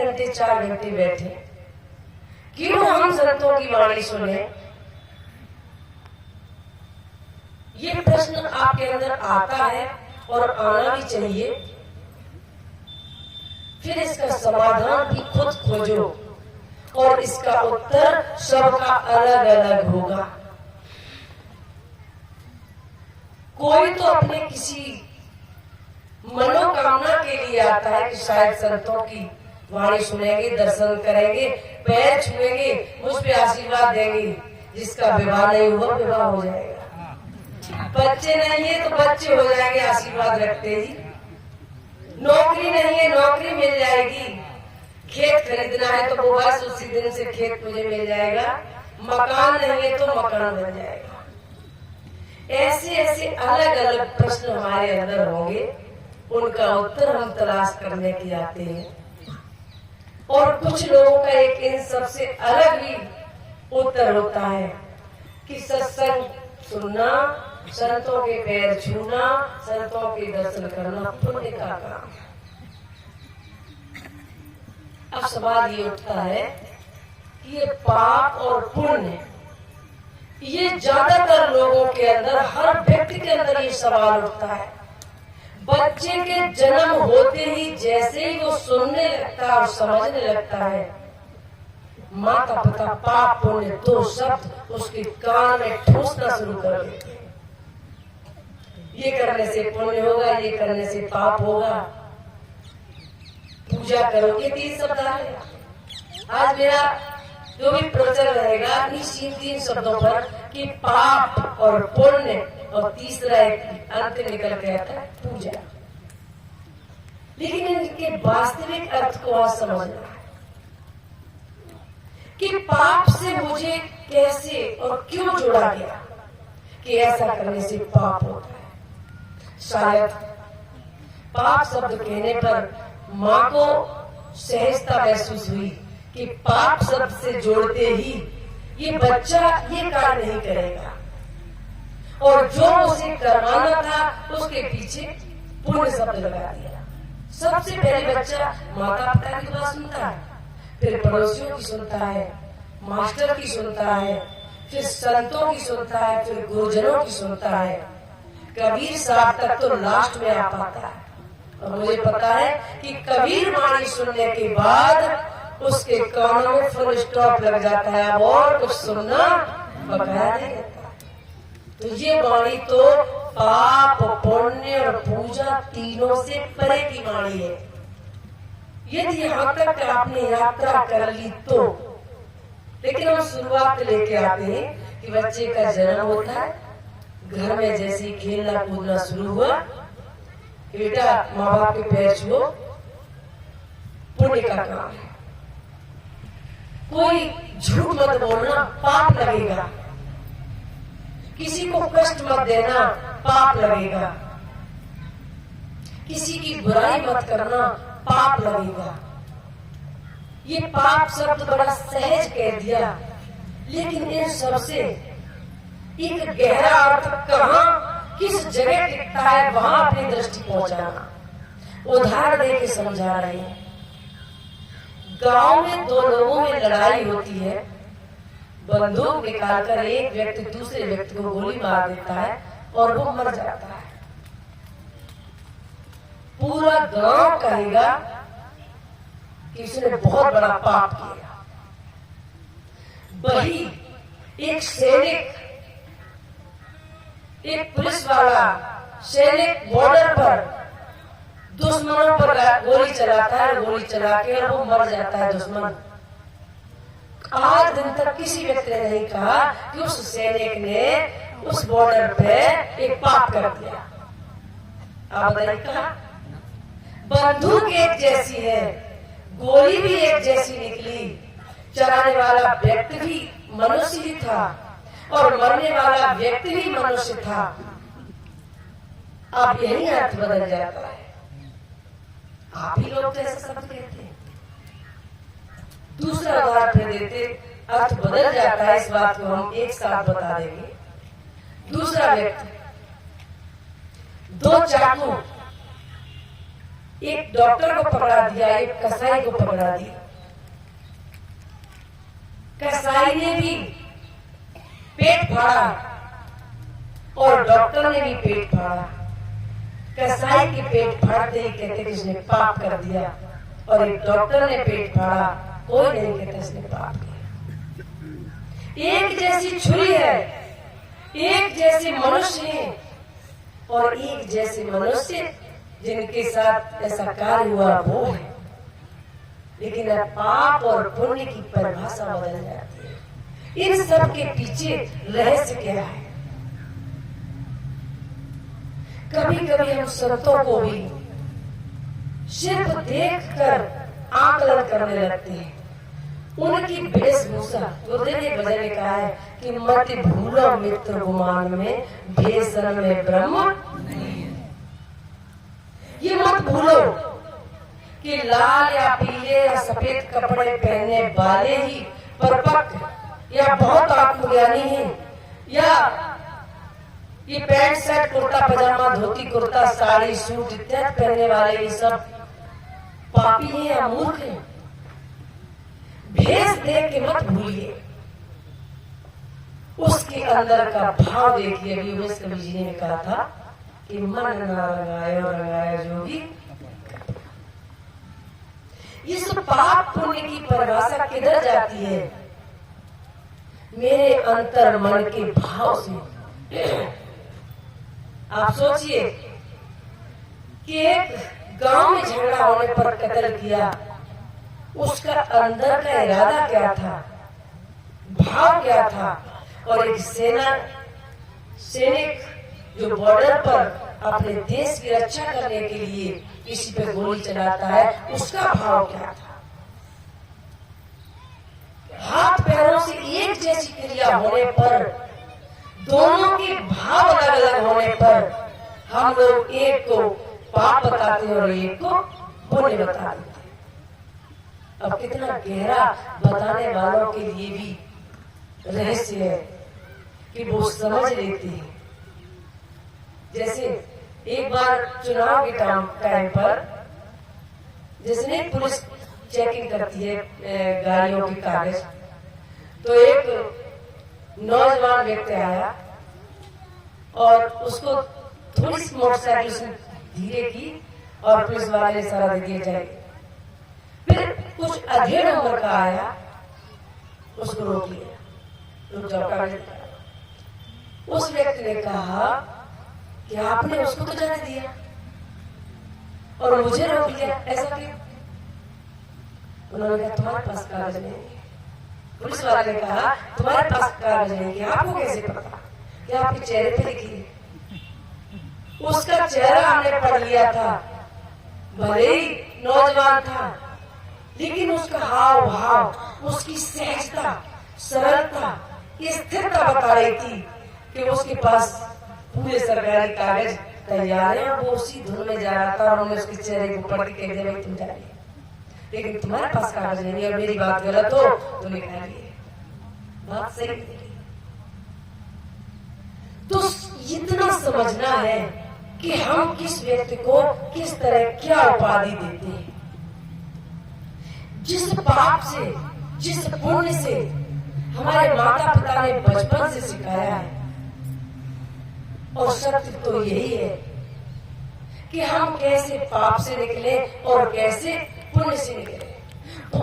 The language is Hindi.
घंटे 4 घंटे बैठे, क्यों हम संतों की वाणी सुने? ये प्रश्न आपके अंदर आता है और आना भी चाहिए। फिर इसका समाधान भी खुद खोजो और इसका उत्तर सबका अलग अलग होगा। कोई तो अपने किसी मनोकामना के लिए आता है कि शायद संतों की वाणी सुनेंगे, दर्शन करेंगे, पैर छुएंगे, मुझ पे आशीर्वाद देंगे। जिसका विवाह नहीं हुआ विवाह हो जाएगा, बच्चे नहीं है तो बच्चे हो जाएंगे आशीर्वाद रखते ही, नौकरी नहीं है नौकरी मिल जाएगी, खेत खरीदना है तो वो बस उसी दिन से खेत मुझे मिल जाएगा, मकान नहीं है तो मकान बन जाएगा। ऐसे ऐसे अलग अलग प्रश्न हमारे अंदर होंगे, उनका उत्तर हम तलाश करने के आते हैं। और कुछ लोगों का एक इन सबसे अलग ही उत्तर होता है कि सत्संग सुनना, संतों के पैर छूना, संतों के दर्शन करना पुण्य का काम है। अब सवाल ये उठता है कि ये पाप और पुण्य, ये ज्यादातर लोगों के अंदर, हर व्यक्ति के अंदर ये सवाल उठता है। बच्चे के जन्म होते ही जैसे ही वो सुनने लगता है और समझने लगता है, माता पिता पाप पुण्य 2 शब्द उसके कान में ठूसना शुरू कर देते हैं। ये करने से पुण्य होगा, ये करने से पाप होगा, पूजा करोगे 3 शब्द आएगा। आज मेरा जो भी प्रवचन रहेगा इन्हीं 3 शब्दों पर कि पाप और पुण्य, और तीसरा एक अंत निकल के आता है पूजा। लेकिन इनके वास्तविक अर्थ को आज समझना है कि पाप से मुझे कैसे और क्यों जोड़ा गया कि ऐसा करने से पाप होता है। शायद पाप शब्द कहने पर माँ को सहजता महसूस हुई कि पाप शब्द से जोड़ते ही ये बच्चा ये कार्य नहीं करेगा, और जो उसे करवाना था उसके पीछे पुण्य शब्द लगा दिया। सबसे पहले बच्चा माता पिता की बात सुनता है, फिर पड़ोसियों की सुनता है, मास्टर की सुनता है, फिर संतों की सुनता है, फिर गुरुजनों की सुनता है, कबीर साहब तक तो लास्ट में आ पाता है। और मुझे पता है कि कबीर वाणी सुनने के बाद उसके कानों में फुल स्टॉप लग जाता है, अब और कुछ सुनना बकाया नहीं रहता। तो ये वाणी तो पाप पुण्य और पूजा तीनों से परे की वाणी है। यदि यहाँ तक आपने यात्रा कर ली तो, लेकिन हम शुरुआत लेके आते हैं कि बच्चे का जन्म होता है, घर में जैसे ही खेलना कूदना शुरू हुआ, बेटा माँ बाप के पैर छुओ, पुण्य का काम है। कोई झूठ मत बोलना, पाप लगेगा। किसी को कष्ट मत देना, पाप लगेगा। किसी की बुराई मत करना, पाप लगेगा। ये पाप शब्द बड़ा सहज कह दिया, लेकिन इन सबसे एक गहरा अर्थ कहाँ किस जगह टिकता है वहां अपनी दृष्टि पहुंचाना। उदाहरण देके समझा रहे हैं। गांव में 2 लोगों में लड़ाई होती है, बंदूक निकालकर एक व्यक्ति दूसरे व्यक्ति को गोली मार देता है और वो मर जाता है। पूरा गांव कहेगा कि उसने बहुत बड़ा पाप किया। वही एक सैनिक, एक पुलिस वाला सैनिक बॉर्डर पर दुश्मनों पर गोली चलाता है, गोली चला के वो मर जाता है दुश्मन। आज दिन तक किसी व्यक्ति ने नहीं कहा कि उस सैनिक ने उस बॉर्डर पे एक पाप कर दिया। आप बताइए कहा? बंदूक एक जैसी है, गोली भी एक जैसी निकली, चलाने वाला व्यक्ति भी मनुष्य ही था और मरने वाला व्यक्ति भी मनुष्य था। अब यही अर्थ बदल जाता है। आप ही लोग तो ऐसा शब्द कहते हैं। दूसरा उदाहरण फिर देते, अर्थ बदल जाता है, इस बात को हम एक साथ बता देंगे। दूसरा व्यक्ति 2 चाकू एक डॉक्टर को पकड़ा दिया, एक कसाई को पकड़ा दिया। कसाई ने भी पेट फाड़ा और डॉक्टर ने भी पेट फाड़ा। कसाई के पेट फाड़ते ही कहते कि इसने पाप कर दिया, और एक डॉक्टर ने पेट फाड़ा, कोई नहीं कहता इसने पाप किया। एक जैसी छुरी है, एक जैसे मनुष्य है, और एक जैसे मनुष्य जिनके साथ ऐसा कार्य हुआ वो है, लेकिन अब पाप और पुण्य की परिभाषा बदल जाती है। इन सब के पीछे रहस्य क्या है? कभी कभी हम संतों को भी सिर्फ देखकर आकलन करने लगते हैं। उनकी वेशभूषा, गुरुदेव ने भजन में कहा है कि मत भूलो मित्र गुमान में, भेषण में ब्रह्म नहीं है। ये मत भूलो कि लाल या पीले या सफेद कपड़े पहनने वाले ही परिपक्व या बहुत आत्मज्ञानी हैं, या ये पैंट शर्ट कुर्ता पजामा धोती कुर्ता साड़ी सूट इत्यादि पहनने वाले ये सब पापी हैं या मूर्ख हैं। भेष देख के मत भूलिए, उसके अंदर का भाव देखिए। अभी उमेश कवि जी ने कहा था कि मन ना रंगाए और रंगाए जोगी। इस पाप पुण्य की परिभाषा किधर जाती है? मेरे अंतर मन के भाव से। आप सोचिए कि एक गांव में झगड़ा होने पर कत्ल किया, उसका अंदर का इरादा क्या था, भाव क्या था? और एक सैनिक जो बॉर्डर पर अपने देश की रक्षा करने के लिए किसी पे गोली चलाता है, उसका भाव क्या था? हाथ पैरों से एक जैसी क्रिया होने पर, दोनों के भाव अलग अलग होने पर हम लोग एक को पाप बताते हैं और एक को पुण्य बता देते हैं। अब कितना गहरा बताने वालों के लिए भी रहस्य है कि वो समझ लेते हैं। जैसे एक बार चुनाव के टाइम पर जिसने पुलिस चेकिंग करती है गाड़ियों के कागज, तो एक नौजवान व्यक्ति आया और उसको थोड़ी सी मोटरसाइकिल से धीरे की और पुलिस वाले ने इशारा दे दिया जाए। फिर कुछ अधेड़ उम्र का आया, उसको रोक लिया, रुक जाओ कागज। उस व्यक्ति ने कहा कि आपने उसको तो जाने दिया और मुझे रोक लिया, ऐसा क्यों? उन्होंने कहा तुम्हारे पास कागज नहीं है। पुलिस वाले ने कहा तुम्हारे पास कागज नहीं है, आपको कैसे पता कि आपके चेहरे पे लिखी है? उसका चेहरा हमने पढ़ लिया था, भले ही नौजवान था, लेकिन उसका हाव भाव, उसकी सहजता, सरलता, स्थिरता बता रही थी कि उसके पास पूरे सरकारी कागज तैयार है और वो उसी धुन में जा रहा था। और उन्होंने उसके चेहरे को पढ़ के कह दिया भाई तुम जा रही है, लेकिन तुम्हारे पास कागज नहीं है और मेरी बात गलत हो तो निकालिए, बात सही नहीं। तो इतना समझना है कि हम किस व्यक्ति को किस तरह क्या उपाधि देते हैं। जिस पाप से, जिस पुण्य से हमारे माता पिता ने बचपन से सिखाया है, और सत्य तो यही है कि हम कैसे पाप से निकले और कैसे पुण्य से निकले। तो